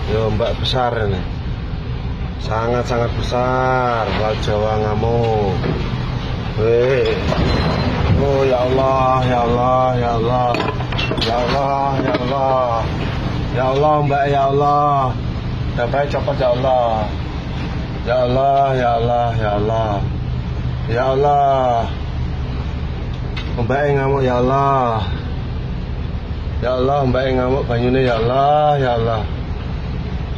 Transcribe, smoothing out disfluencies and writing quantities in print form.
Yo mbak besar ini, sangat-sangat besar. Bal Jawa ngamuk. Weh. Oh ya Allah, ya Allah, ya Allah, ya Allah, ya Allah, ya Allah mbak, ya Allah. Dapat copot ya Allah, ya Allah, ya Allah, ya Allah, ya Allah. Mbak ngamuk ya Allah, ya Allah mbak ngamuk banyune ya Allah, ya Allah.